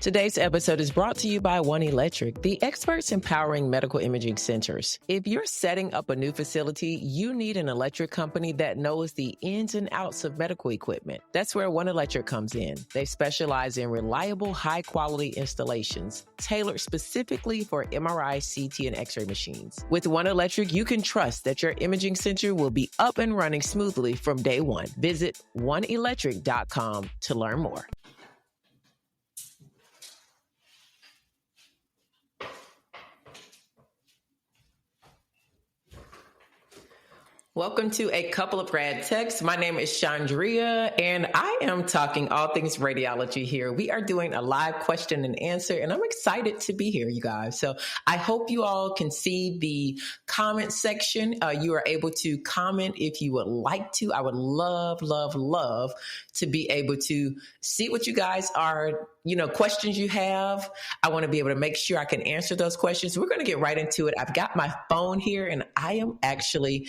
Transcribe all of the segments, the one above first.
Today's episode is brought to you by One Electric, the experts empowering medical imaging centers. If you're setting up a new facility, you need an electric company that knows the ins and outs of medical equipment. That's where One Electric comes in. They specialize in reliable, high-quality installations, tailored specifically for MRI, CT, and X-ray machines. With One Electric, you can trust that your imaging center will be up and running smoothly from day one. Visit oneelectric.com to learn more. Welcome to A Couple of Rad Techs. My name is Chandria, and I am talking all things radiology here. We are doing a live question and answer, and I'm excited to be here, you guys. So I hope you all can see the comment section. You are able to comment if you would like to. I would love to be able to see what you guys are, questions you have. I want to be able to make sure I can answer those questions. We're going to get right into it. I've got my phone here, and I am actually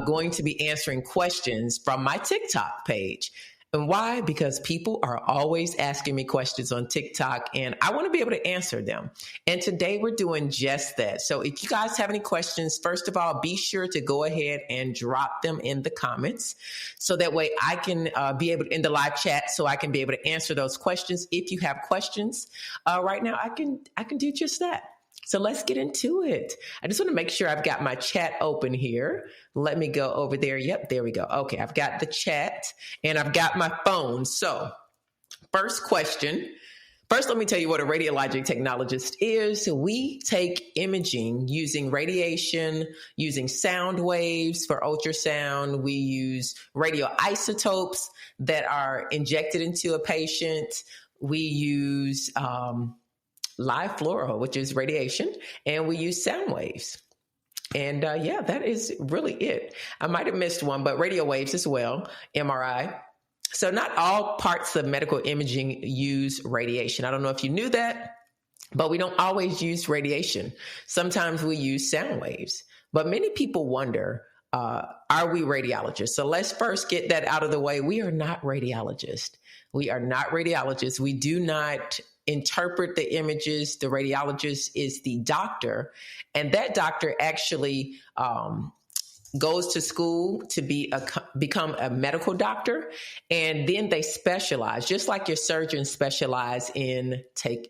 going to be answering questions from my TikTok page. And why? Because people are always asking me questions on TikTok, and I want to be able to answer them. And today we're doing just that. So if you guys have any questions, first of all, be sure to go ahead and drop them in the comments. So that way I can be able to, in the live chat, so I can be able to answer those questions. If you have questions right now, I can do just that. So let's get into it. I just want to make sure I've got my chat open here. Let me go over there. Yep, there we go. Okay, I've got the chat and I've got my phone. So first question. First, let me tell you what a radiologic technologist is. We take imaging using radiation, using sound waves for ultrasound. We use radioisotopes that are injected into a patient. We use live fluoro, which is radiation, and we use sound waves. And that is really it. I might have missed one, but radio waves as well, MRI. So not all parts of medical imaging use radiation. I don't know if you knew that, but we don't always use radiation. Sometimes we use sound waves. But many people wonder, are we radiologists? So let's first get that out of the way. We are not radiologists. We are not radiologists. We do not interpret the images. The radiologist is the doctor, and that doctor actually goes to school to become a medical doctor, and then they specialize, just like your surgeons specialize in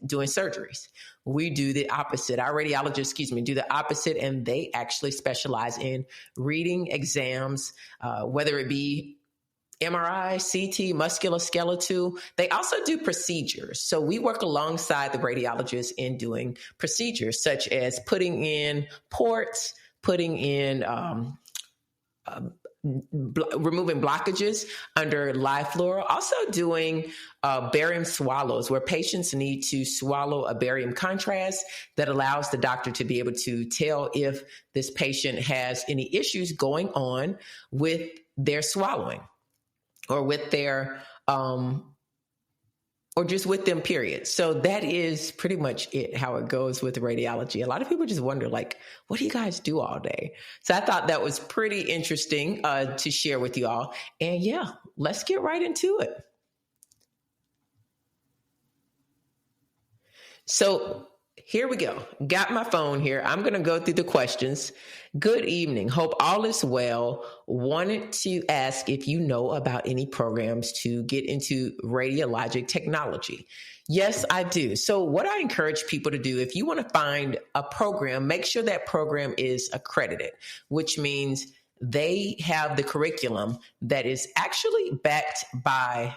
doing surgeries. We do the opposite. Our radiologists, do the opposite, and they actually specialize in reading exams, whether it be MRI, CT, musculoskeletal. They also do procedures. So we work alongside the radiologists in doing procedures such as putting in ports, putting in, removing blockages under live fluoro, also doing barium swallows where patients need to swallow a barium contrast that allows the doctor to be able to tell if this patient has any issues going on with their swallowing, or with their, or just with them, period. So that is pretty much it, how it goes with radiology. A lot of people just wonder, what do you guys do all day? So I thought that was pretty interesting to share with you all. And let's get right into it. So here we go. Got my phone here. I'm going to go through the questions. Good evening. Hope all is well. Wanted to ask if you know about any programs to get into radiologic technology. Yes, I do. So what I encourage people to do, if you want to find a program, make sure that program is accredited, which means they have the curriculum that is actually backed by,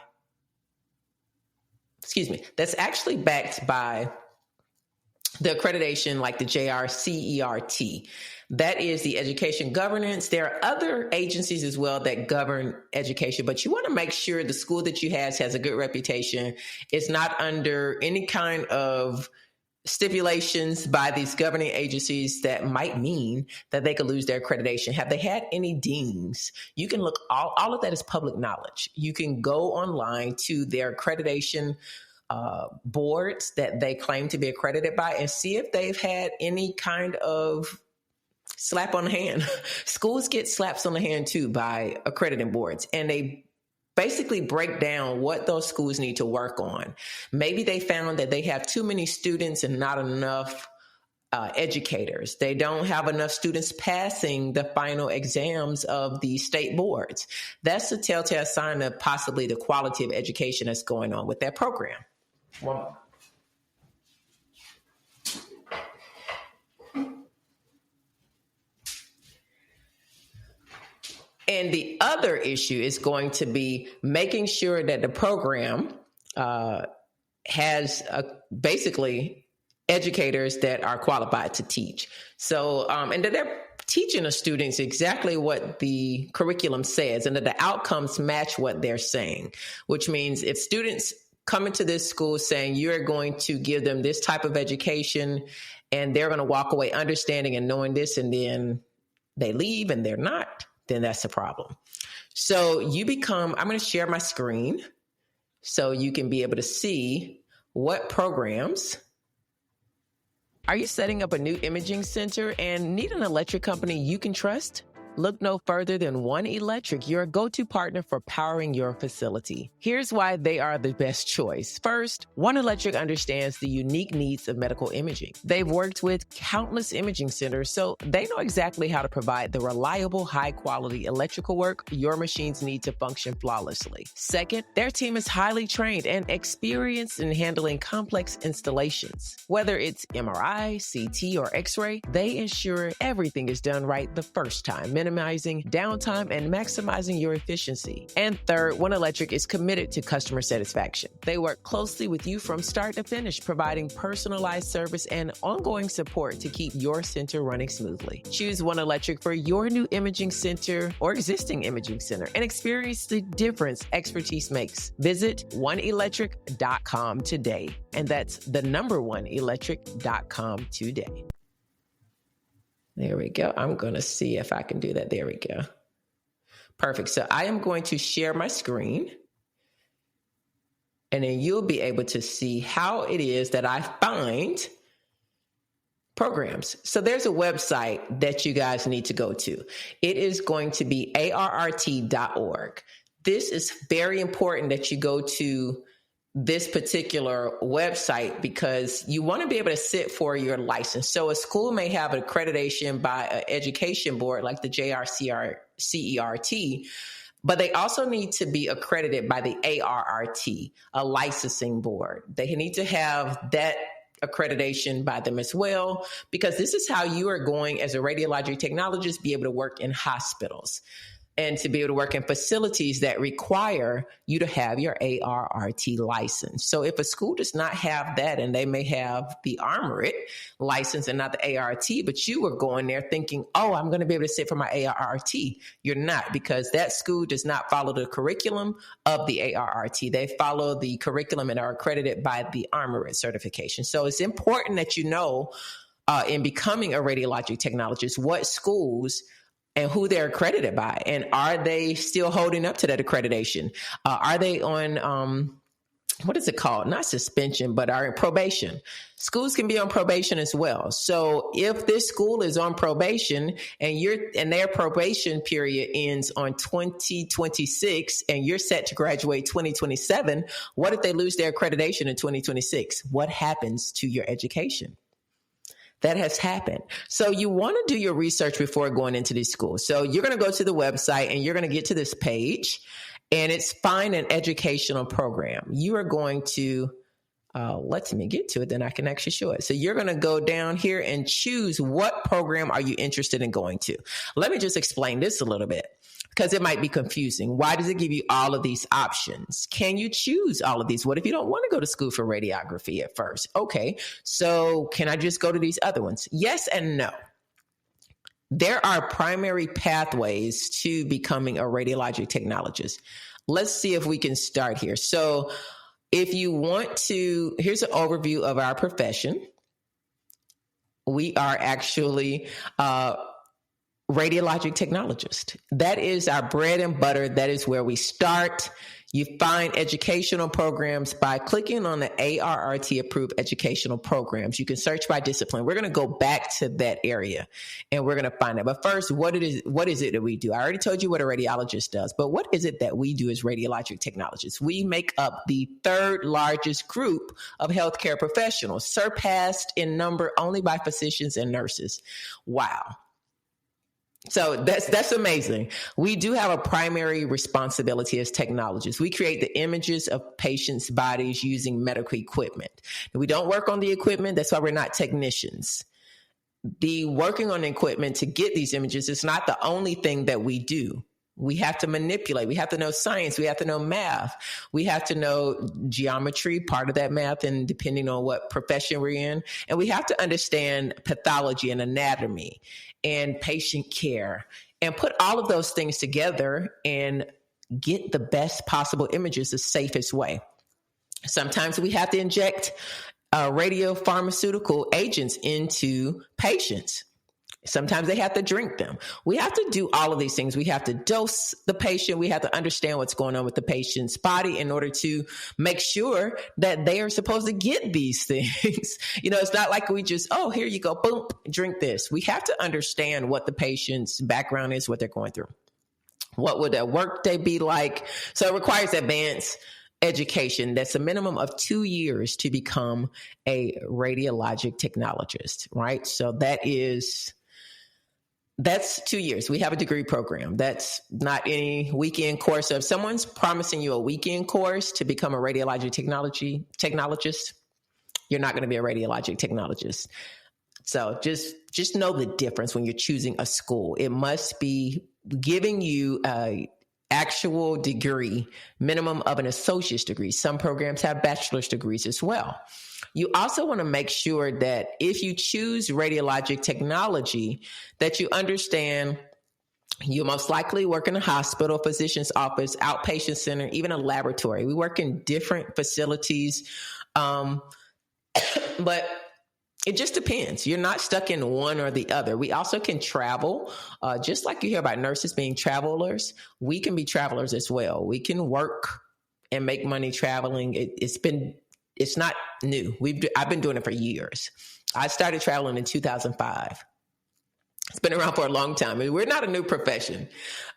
the accreditation, like the JRCERT. That is the education governance. There are other agencies as well that govern education, but you want to make sure the school that you have has a good reputation. It's not under any kind of stipulations by these governing agencies that might mean that they could lose their accreditation. Have they had any dings? You can look, all of that is public knowledge. You can go online to their accreditation boards that they claim to be accredited by and see if they've had any kind of slap on the hand. Schools get slaps on the hand too by accrediting boards, and they basically break down what those schools need to work on. Maybe they found that they have too many students and not enough educators. They don't have enough students passing the final exams of the state boards. That's a telltale sign of possibly the quality of education that's going on with that program. One more. And the other issue is going to be making sure that the program has basically educators that are qualified to teach. So, and that they're teaching the students exactly what the curriculum says and that the outcomes match what they're saying, which means if students come into this school saying you're going to give them this type of education and they're going to walk away understanding and knowing this, and then they leave and they're not, then that's a problem. So I'm going to share my screen so you can be able to see what programs. Are you setting up a new imaging center and need an electric company you can trust? Look no further than One Electric, your go-to partner for powering your facility. Here's why they are the best choice. First, One Electric understands the unique needs of medical imaging. They've worked with countless imaging centers, so they know exactly how to provide the reliable, high-quality electrical work your machines need to function flawlessly. Second, their team is highly trained and experienced in handling complex installations. Whether it's MRI, CT, or X-ray, they ensure everything is done right the first time, minimizing downtime and maximizing your efficiency. And third, One Electric is committed to customer satisfaction. They work closely with you from start to finish, providing personalized service and ongoing support to keep your center running smoothly. Choose One Electric for your new imaging center or existing imaging center and experience the difference expertise makes. Visit oneelectric.com today. And that's the number oneelectric.com today. There we go. I'm going to see if I can do that. There we go. Perfect. So I am going to share my screen, and then you'll be able to see how it is that I find programs. So there's a website that you guys need to go to. It is going to be arrt.org. This is very important that you go to this particular website because you want to be able to sit for your license. So a school may have an accreditation by an education board like the JRCERT, but they also need to be accredited by the ARRT, a licensing board. They need to have that accreditation by them as well, because this is how you are going as a radiologic technologist be able to work in hospitals and to be able to work in facilities that require you to have your ARRT license. So if a school does not have that, and they may have the ARMORIT license and not the ARRT, but you were going there thinking, oh, I'm going to be able to sit for my ARRT. You're not, because that school does not follow the curriculum of the ARRT. They follow the curriculum and are accredited by the ARMORIT certification. So it's important that you know in becoming a radiologic technologist what schools and who they're accredited by, and are they still holding up to that accreditation? Are they on, what is it called? Not suspension, but are in probation. Schools can be on probation as well. So if this school is on probation and their probation period ends on 2026 and you're set to graduate 2027, what if they lose their accreditation in 2026? What happens to your education? That has happened. So you want to do your research before going into these schools. So you're going to go to the website and you're going to get to this page, and it's find an educational program. You are going to, let me get to it, then I can actually show it. So you're going to go down here and choose what program are you interested in going to. Let me just explain this a little bit, because it might be confusing. Why does it give you all of these options? Can you choose all of these? What if you don't want to go to school for radiography at first? Okay, so can I just go to these other ones? Yes and no. There are primary pathways to becoming a radiologic technologist. Let's see if we can start here. So if you want to, here's an overview of our profession. We are actually Radiologic technologist. That is our bread and butter. That is where we start. You find educational programs by clicking on the ARRT approved educational programs. You can search by discipline. We're going to go back to that area and we're going to find it. But first, what is it that we do? I already told you what a radiologist does, but what is it that we do as radiologic technologists? We make up the third largest group of healthcare professionals, surpassed in number only by physicians and nurses. Wow. So that's amazing. We do have a primary responsibility as technologists. We create the images of patients' bodies using medical equipment. We don't work on the equipment. That's why we're not technicians. The working on the equipment to get these images is not the only thing that we do. We have to manipulate. We have to know science. We have to know math. We have to know geometry, part of that math, and depending on what profession we're in. And we have to understand pathology and anatomy and patient care and put all of those things together and get the best possible images the safest way. Sometimes we have to inject radiopharmaceutical agents into patients. Sometimes they have to drink them. We have to do all of these things. We have to dose the patient. We have to understand what's going on with the patient's body in order to make sure that they are supposed to get these things. It's not like we just, oh, here you go, boom, drink this. We have to understand what the patient's background is, what they're going through. What would their work day be like? So it requires advanced education. That's a minimum of 2 years to become a radiologic technologist, right? So that's 2 years. We have a degree program. That's not any weekend course. So if someone's promising you a weekend course to become a radiologic technologist, you're not going to be a radiologic technologist. So just know the difference when you're choosing a school. It must be giving you a actual degree, minimum of an associate's degree. Some programs have bachelor's degrees as well. You also want to make sure that if you choose radiologic technology, that you understand you most likely work in a hospital, physician's office, outpatient center, even a laboratory. We work in different facilities, but it just depends. You're not stuck in one or the other. We also can travel. Just like you hear about nurses being travelers, we can be travelers as well. We can work and make money traveling. It's not new. I've been doing it for years. I started traveling in 2005. It's been around for a long time. I mean, we're not a new profession,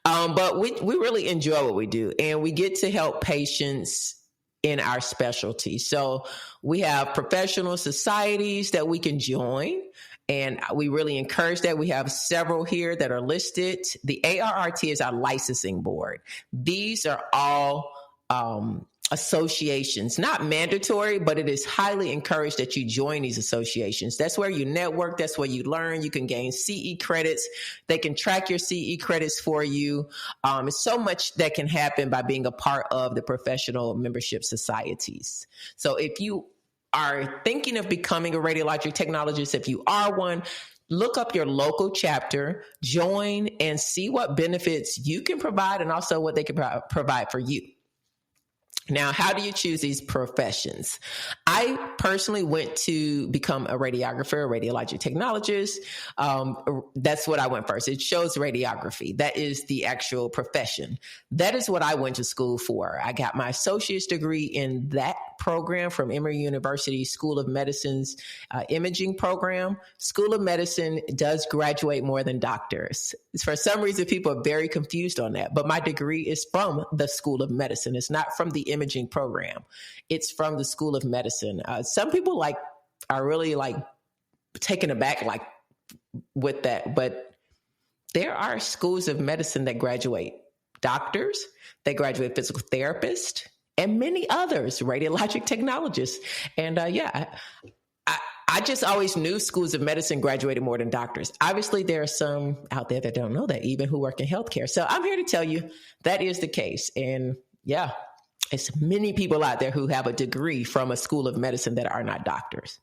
but we really enjoy what we do, and we get to help patients in our specialty. So we have professional societies that we can join, and we really encourage that. We have several here that are listed. The ARRT is our licensing board. These are all associations, not mandatory, but it is highly encouraged that you join these associations. That's where you network. That's where you learn. You can gain CE credits. They can track your CE credits for you. It's so much that can happen by being a part of the professional membership societies. So if you are thinking of becoming a radiologic technologist, if you are one, look up your local chapter, join, and see what benefits you can provide and also what they can provide for you. Now, how do you choose these professions? I personally went to become a radiographer, a radiologic technologist. That's what I went first. It shows radiography. That is the actual profession. That is what I went to school for. I got my associate's degree in that program from Emory University School of Medicine's imaging program. School of Medicine does graduate more than doctors. For some reason, people are very confused on that. But my degree is from the School of Medicine. It's not from the imaging program. It's from the School of Medicine. Some people are really taken aback with that, but there are schools of medicine that graduate doctors, they graduate physical therapists, and many others, radiologic technologists. And I just always knew schools of medicine graduated more than doctors. Obviously, there are some out there that don't know that, even who work in healthcare. So I'm here to tell you that is the case. And it's many people out there who have a degree from a school of medicine that are not doctors.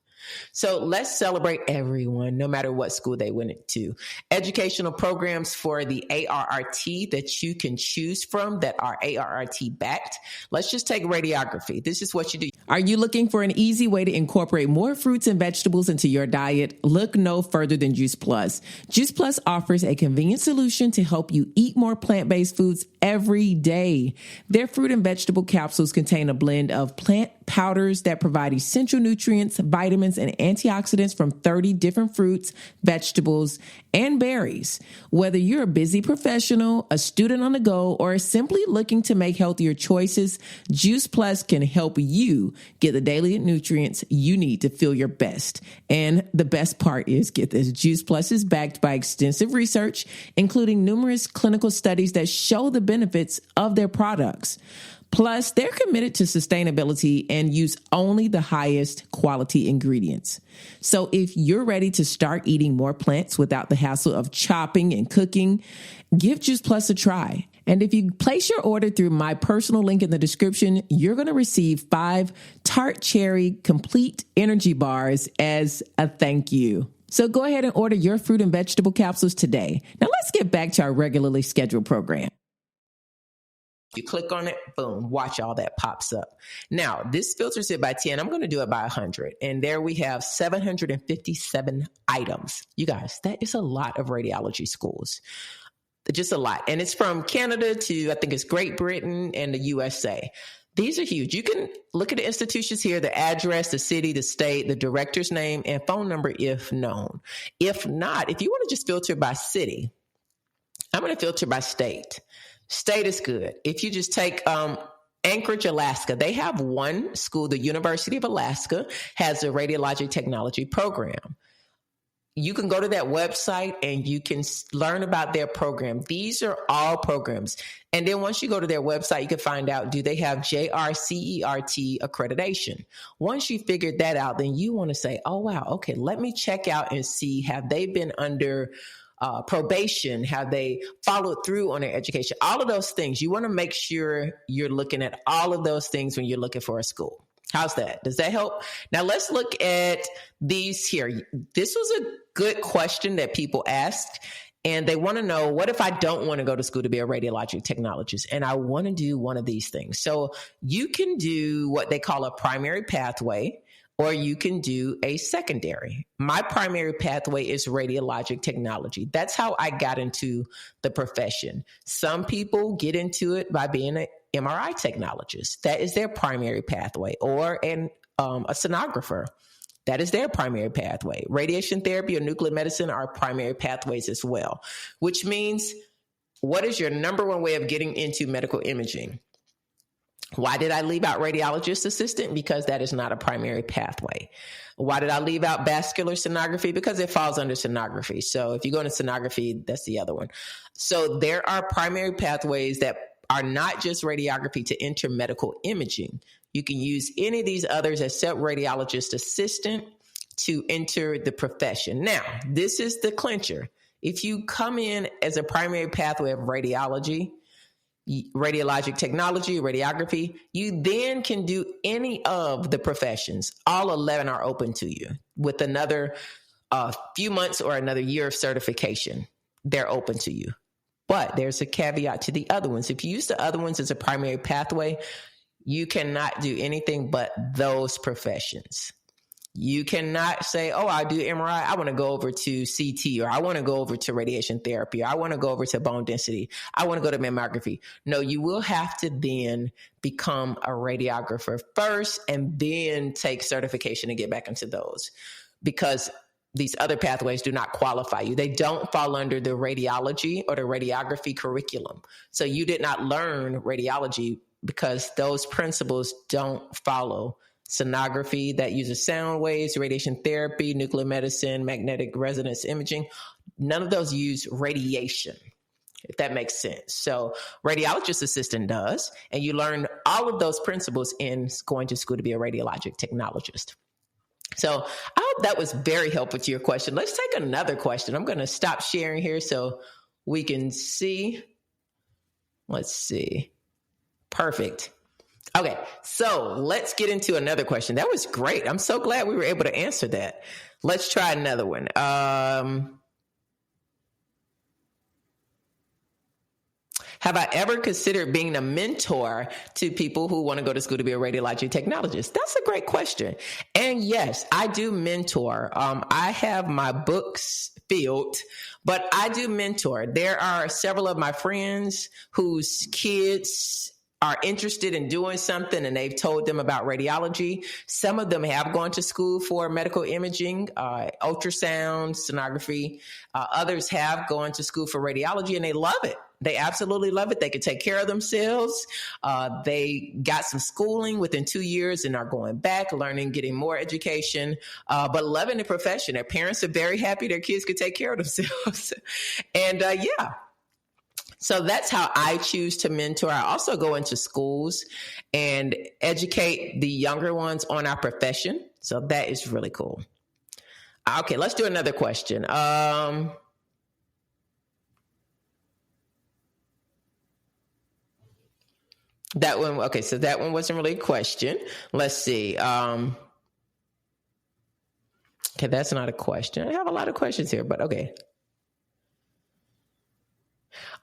So let's celebrate everyone, no matter what school they went to. Educational programs for the ARRT that you can choose from that are ARRT backed. Let's just take radiography. This is what you do. Are you looking for an easy way to incorporate more fruits and vegetables into your diet? Look no further than Juice Plus. Juice Plus offers a convenient solution to help you eat more plant-based foods every day. Their fruit and vegetable capsules contain a blend of plant powders that provide essential nutrients, vitamins, and antioxidants from 30 different fruits, vegetables, and berries. Whether you're a busy professional, a student on the go, or simply looking to make healthier choices, Juice Plus can help you get the daily nutrients you need to feel your best. And the best part is, get this, Juice Plus is backed by extensive research, including numerous clinical studies that show the benefits of their products. Plus, they're committed to sustainability and use only the highest quality ingredients. So if you're ready to start eating more plants without the hassle of chopping and cooking, give Juice Plus a try. And if you place your order through my personal link in the description, you're going to receive 5 tart cherry complete energy bars as a thank you. So go ahead and order your fruit and vegetable capsules today. Now let's get back to our regularly scheduled program. You click on it, boom, watch all that pops up. Now, this filters it by 10. I'm going to do it by 100. And there we have 757 items. You guys, that is a lot of radiology schools. Just a lot. And it's from Canada to, I think it's Great Britain and the USA. These are huge. You can look at the institutions here, the address, the city, the state, the director's name, and phone number if known. If not, if you want to just filter by city, I'm going to filter by state. State is good. If you just take Anchorage, Alaska, they have one school, the University of Alaska, has a radiologic technology program. You can go to that website and you can learn about their program. These are all programs. And then once you go to their website, you can find out, do they have JRCERT accreditation? Once you figured that out, then you want to say, oh, wow, okay, let me check out and see, have they been under probation? Have they followed through on their education? All of those things. You want to make sure you're looking at all of those things when you're looking for a school. How's that? Does that help? Now let's look at these here. This was a good question that people asked, and they want to know, what if I don't want to go to school to be a radiologic technologist and I want to do one of these things? So you can do what they call a primary pathway, or you can do a secondary. My primary pathway is radiologic technology. That's how I got into the profession. Some people get into it by being an MRI technologist. That is their primary pathway, or a sonographer. That is their primary pathway. Radiation therapy or nuclear medicine are primary pathways as well, which means, what is your number one way of getting into medical imaging? Why did I leave out radiologist assistant? Because that is not a primary pathway. Why did I leave out vascular sonography? Because it falls under sonography. So if you go into sonography, that's the other one. So there are primary pathways that are not just radiography to enter medical imaging. You can use any of these others except radiologist assistant to enter the profession. Now, this is the clincher. If you come in as a primary pathway of radiology, radiologic technology, radiography, you then can do any of the professions. All 11 are open to you with another few months or another year of certification. They're open to you. But there's a caveat to the other ones. If you use the other ones as a primary pathway, you cannot do anything but those professions. You cannot say, oh, I do MRI. I want to go over to CT, or I want to go over to radiation therapy, or I want to go over to bone density. I want to go to mammography. No, you will have to then become a radiographer first and then take certification and get back into those, because these other pathways do not qualify you. They don't fall under the radiology or the radiography curriculum. So you did not learn radiology because those principles don't follow sonography that uses sound waves, radiation therapy, nuclear medicine, magnetic resonance imaging. None of those use radiation, if that makes sense. So radiologist assistant does, and you learn all of those principles in going to school to be a radiologic technologist. So I hope that was very helpful to your question. Let's take another question. I'm going to stop sharing here so we can see. Let's see. Perfect. Okay, so let's get into another question. That was great. I'm so glad we were able to answer that. Let's try another one. Have I ever considered being a mentor to people who want to go to school to be a radiology technologist? That's a great question. And yes, I do mentor. I have my books filled, but I do mentor. There are several of my friends whose kids are interested in doing something and they've told them about radiology. Some of them have gone to school for medical imaging, ultrasound, sonography. Others have gone to school for radiology and they love it. They absolutely love it. They can take care of themselves. They got some schooling within 2 years and are going back, learning, getting more education, but loving the profession. Their parents are very happy their kids could take care of themselves. And yeah. So that's how I choose to mentor. I also go into schools and educate the younger ones on our profession. So that is really cool. Okay, let's do another question. That one, okay, so that one wasn't really a question. Let's see. Okay, that's not a question. I have a lot of questions here, but okay.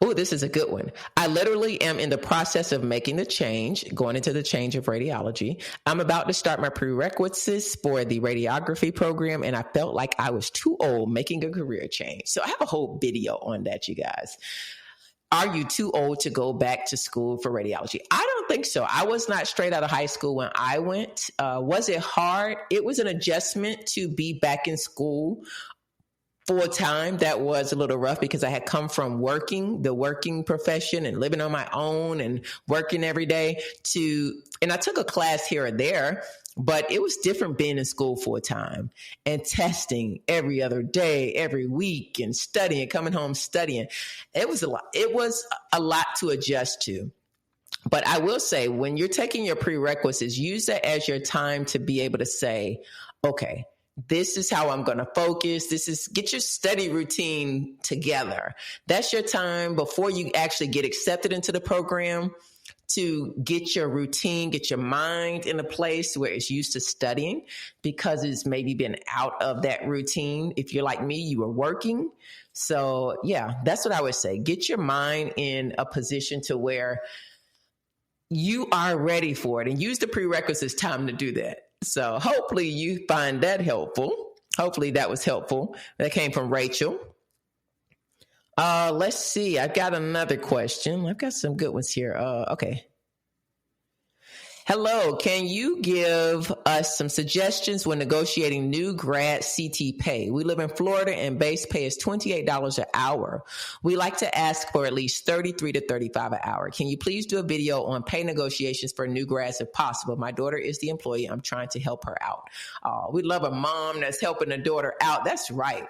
Oh, this is a good one. I literally am in the process of making the change, going into the change of radiology. I'm about to start my prerequisites for the radiography program, and I felt like I was too old making a career change. So I have a whole video on that, you guys. Are you too old to go back to school for radiology? I don't think so. I was not straight out of high school when I went. Was it hard? It was an adjustment to be back in school full time. That was a little rough because I had come from the working profession and living on my own and working every day and I took a class here or there, but it was different being in school full time and testing every other day, every week, and studying, coming home studying. It was a lot. It was a lot to adjust to. But I will say, when you're taking your prerequisites, use that as your time to be able to say, okay, this is how I'm going to focus. Get your study routine together. That's your time before you actually get accepted into the program to get your routine, get your mind in a place where it's used to studying because it's maybe been out of that routine. If you're like me, you were working. So yeah, that's what I would say. Get your mind in a position to where you are ready for it and use the prerequisites time to do that. So hopefully you find that helpful. Hopefully that was helpful. That came from Rachel. Let's see. I've got another question. I've got some good ones here. Okay. Hello, can you give us some suggestions when negotiating new grad CT pay? We live in Florida and base pay is $28 an hour. We like to ask for at least $33 to $35 an hour. Can you please do a video on pay negotiations for new grads if possible? My daughter is the employee. I'm trying to help her out. We love a mom that's helping a daughter out. That's right.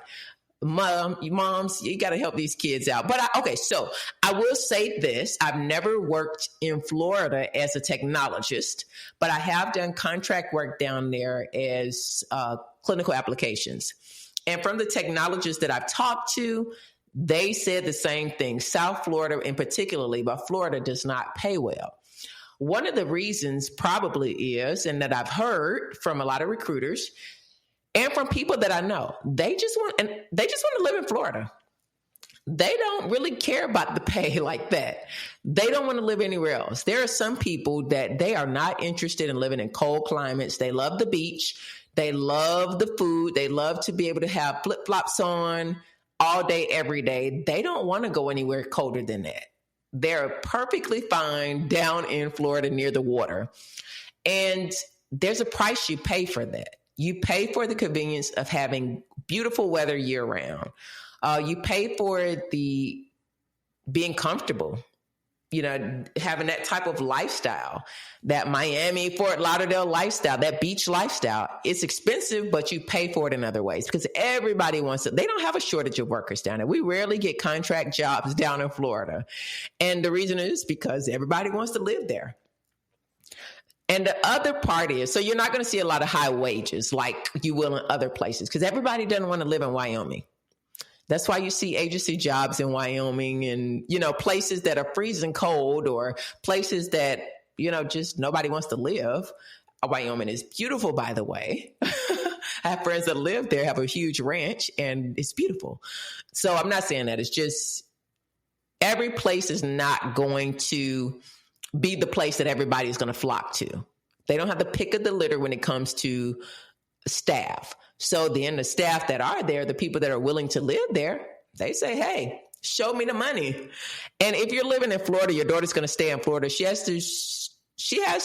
Moms, you got to help these kids out. But so I will say this. I've never worked in Florida as a technologist, but I have done contract work down there as clinical applications. And from the technologists that I've talked to, they said the same thing. South Florida in particularly, but Florida does not pay well. One of the reasons probably is, and that I've heard from a lot of recruiters, and from people that I know, they just want to live in Florida. They don't really care about the pay like that. They don't want to live anywhere else. There are some people that they are not interested in living in cold climates. They love the beach. They love the food. They love to be able to have flip-flops on all day, every day. They don't want to go anywhere colder than that. They're perfectly fine down in Florida near the water. And there's a price you pay for that. You pay for the convenience of having beautiful weather year round. You pay for the being comfortable, having that type of lifestyle, that Miami, Fort Lauderdale lifestyle, that beach lifestyle. It's expensive, but you pay for it in other ways because everybody wants it. They don't have a shortage of workers down there. We rarely get contract jobs down in Florida. And the reason is because everybody wants to live there. And the other part is, so you're not going to see a lot of high wages like you will in other places because everybody doesn't want to live in Wyoming. That's why you see agency jobs in Wyoming and, places that are freezing cold or places that just nobody wants to live. Wyoming is beautiful, by the way. I have friends that live there, have a huge ranch, and it's beautiful. So I'm not saying that. It's just every place is not going to be the place that everybody is going to flock to. They don't have the pick of the litter when it comes to staff. So then the staff that are there, the people that are willing to live there, they say, hey, show me the money. And if you're living in Florida, your daughter's going to stay in Florida. She has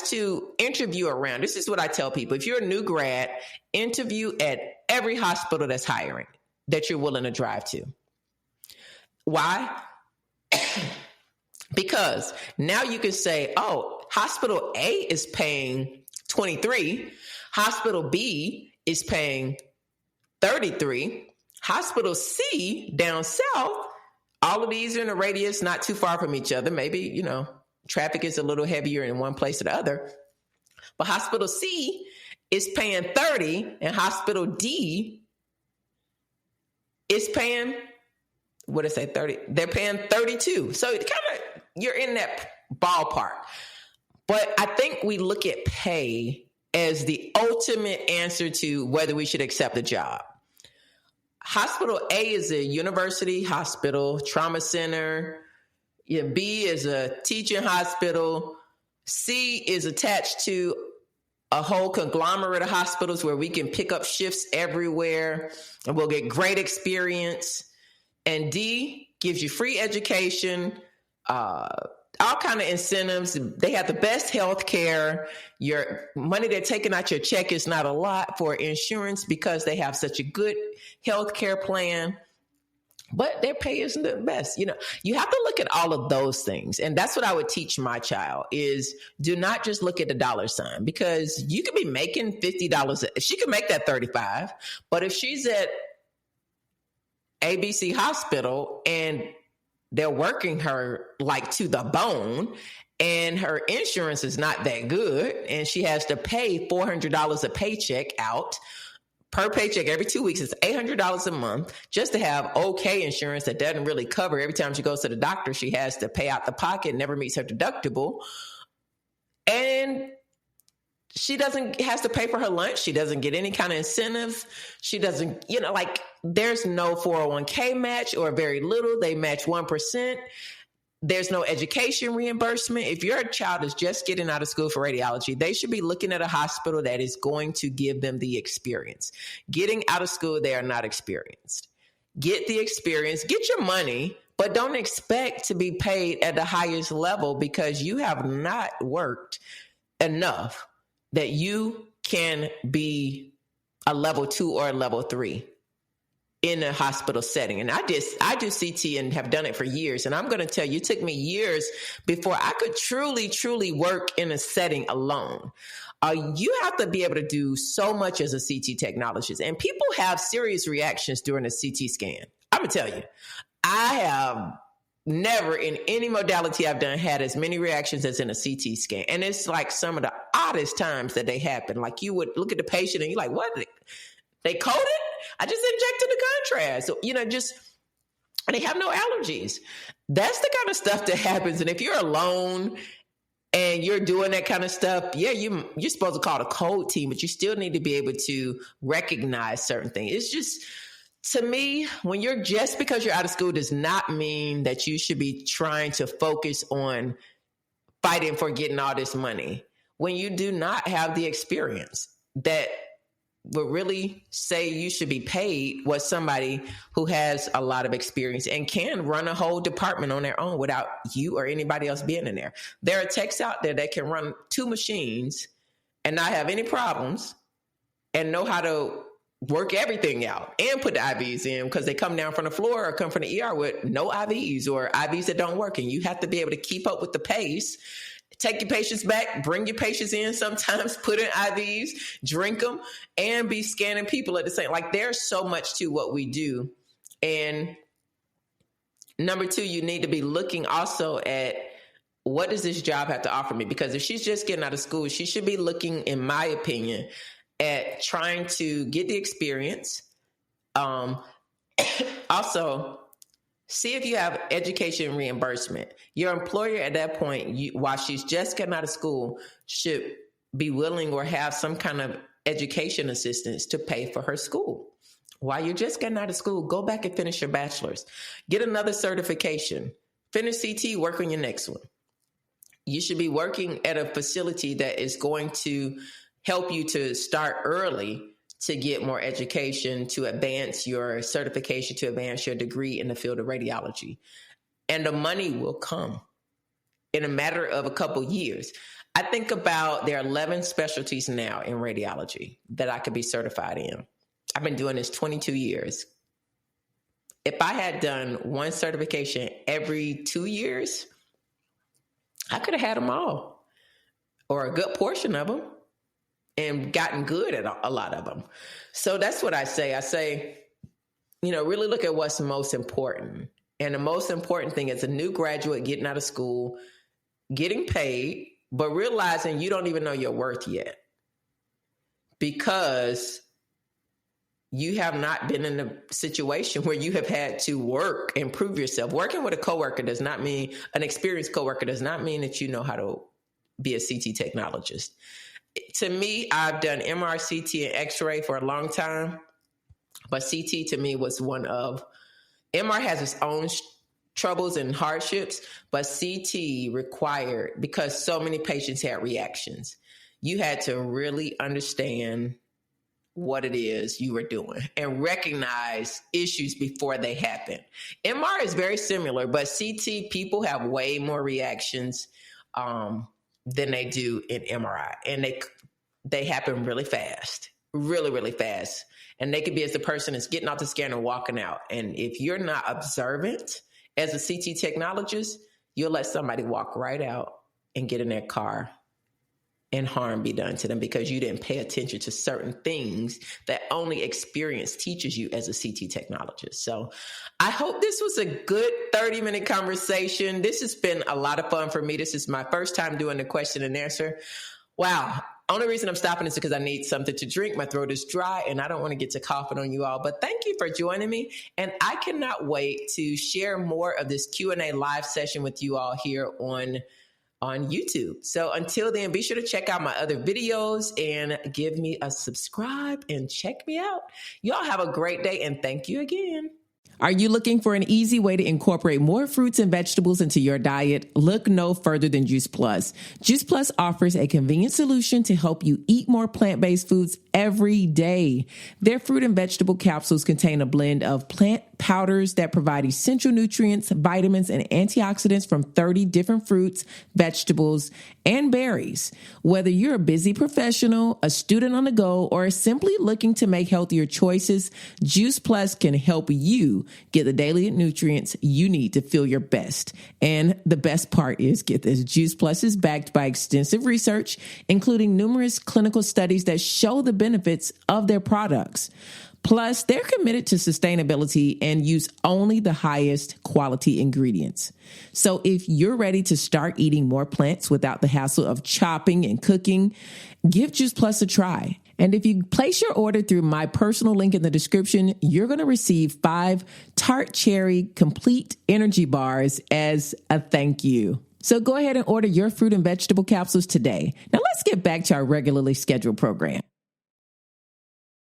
to interview around. This is what I tell people. If you're a new grad, interview at every hospital that's hiring that you're willing to drive to. Why? Because now you can say, oh, hospital A is paying 23. Hospital B is paying 33. Hospital C down south, all of these are in a radius not too far from each other. Maybe, traffic is a little heavier in one place or the other. But hospital C is paying 30 and hospital D is paying, 30? They're paying 32. So you're in that ballpark. But I think we look at pay as the ultimate answer to whether we should accept a job. Hospital A is a university hospital, trauma center. B is a teaching hospital. C is attached to a whole conglomerate of hospitals where we can pick up shifts everywhere and we'll get great experience. And D gives you free education, all kind of incentives. They have the best health care. Your money they're taking out your check is not a lot for insurance because they have such a good health care plan. But their pay isn't the best. You have to look at all of those things. And that's what I would teach my child is do not just look at the dollar sign, because you could be making $50. She could make that 35. But if she's at ABC Hospital and they're working her like to the bone and her insurance is not that good and she has to pay $400 a paycheck out per paycheck every 2 weeks, it's $800 a month just to have okay insurance that doesn't really cover. Every time she goes to the doctor, she has to pay out the pocket, never meets her deductible. And she has to pay for her lunch. She doesn't get any kind of incentives. She doesn't, there's no 401k match or very little. They match 1%. There's no education reimbursement. If your child is just getting out of school for radiology, they should be looking at a hospital that is going to give them the experience. Getting out of school, they are not experienced. Get the experience, get your money, but don't expect to be paid at the highest level because you have not worked enough that you can be a level 2 or a level 3 in a hospital setting. And I do CT and have done it for years. And I'm going to tell you, it took me years before I could truly, truly work in a setting alone. You have to be able to do so much as a CT technologist. And people have serious reactions during a CT scan. I'm going to tell you, I have never in any modality I've done had as many reactions as in a CT scan. And it's like some of the oddest times that they happen. Like you would look at the patient and you're like, what? They coded? I just injected the contrast. So, and they have no allergies. That's the kind of stuff that happens. And if you're alone and you're doing that kind of stuff, yeah, you're supposed to call the code team, but you still need to be able to recognize certain things. It's just, to me, because you're out of school does not mean that you should be trying to focus on fighting for getting all this money when you do not have the experience that would really say you should be paid what somebody who has a lot of experience and can run a whole department on their own without you or anybody else being in there. There are techs out there that can run 2 machines and not have any problems and know how to work everything out and put the IVs in because they come down from the floor or come from the ER with no IVs or IVs that don't work. And you have to be able to keep up with the pace. Take your patients back, bring your patients in sometimes, put in IVs, drink them, and be scanning people at the same. Like there's so much to what we do. And number 2, you need to be looking also at what does this job have to offer me? Because if she's just getting out of school, she should be looking, in my opinion, at trying to get the experience. Also, See if you have education reimbursement. Your employer at that point, while she's just getting out of school, should be willing or have some kind of education assistance to pay for her school. While you're just getting out of school, go back and finish your bachelor's. Get another certification. Finish CT, work on your next one. You should be working at a facility that is going to help you to start early to get more education, to advance your certification, to advance your degree in the field of radiology. And the money will come in a matter of a couple years. I think about there are 11 specialties now in radiology that I could be certified in. I've been doing this 22 years. If I had done one certification every 2 years, I could have had them all, or a good portion of them, and gotten good at a lot of them. So that's what I say. I say, really look at what's most important. And the most important thing is a new graduate getting out of school, getting paid, but realizing you don't even know your worth yet, because you have not been in a situation where you have had to work and prove yourself. Working with a coworker does not mean, an experienced coworker does not mean that you know how to be a CT technologist. To me, I've done MR, CT, and X-ray for a long time, but CT to me was one of, MR has its own troubles and hardships, but CT required, because so many patients had reactions, you had to really understand what it is you were doing and recognize issues before they happen. MR is very similar, but CT, people have way more reactions than they do in MRI. And they happen really fast, really, really fast. And they could be as the person is getting off the scanner and walking out. And if you're not observant as a CT technologist, you'll let somebody walk right out and get in their car and harm be done to them because you didn't pay attention to certain things that only experience teaches you as a CT technologist. So I hope this was a good 30-minute conversation. This has been a lot of fun for me. This is my first time doing the question and answer. Wow. Only reason I'm stopping is because I need something to drink. My throat is dry and I don't want to get to coughing on you all, but thank you for joining me. And I cannot wait to share more of this Q&A live session with you all here on YouTube. So until then, be sure to check out my other videos and give me a subscribe and check me out. Y'all have a great day and thank you again. Are you looking for an easy way to incorporate more fruits and vegetables into your diet? Look no further than Juice Plus. Juice Plus offers a convenient solution to help you eat more plant-based foods every day. Their fruit and vegetable capsules contain a blend of plant powders that provide essential nutrients, vitamins, and antioxidants from 30 different fruits, vegetables, and berries. Whether you're a busy professional, a student on the go, or simply looking to make healthier choices, Juice Plus can help you get the daily nutrients you need to feel your best. And the best part is, get this, Juice Plus is backed by extensive research, including numerous clinical studies that show the benefits of their products. Plus, they're committed to sustainability and use only the highest quality ingredients. So if you're ready to start eating more plants without the hassle of chopping and cooking, give Juice Plus a try. And if you place your order through my personal link in the description, you're going to receive 5 tart cherry complete energy bars as a thank you. So go ahead and order your fruit and vegetable capsules today. Now let's get back to our regularly scheduled program.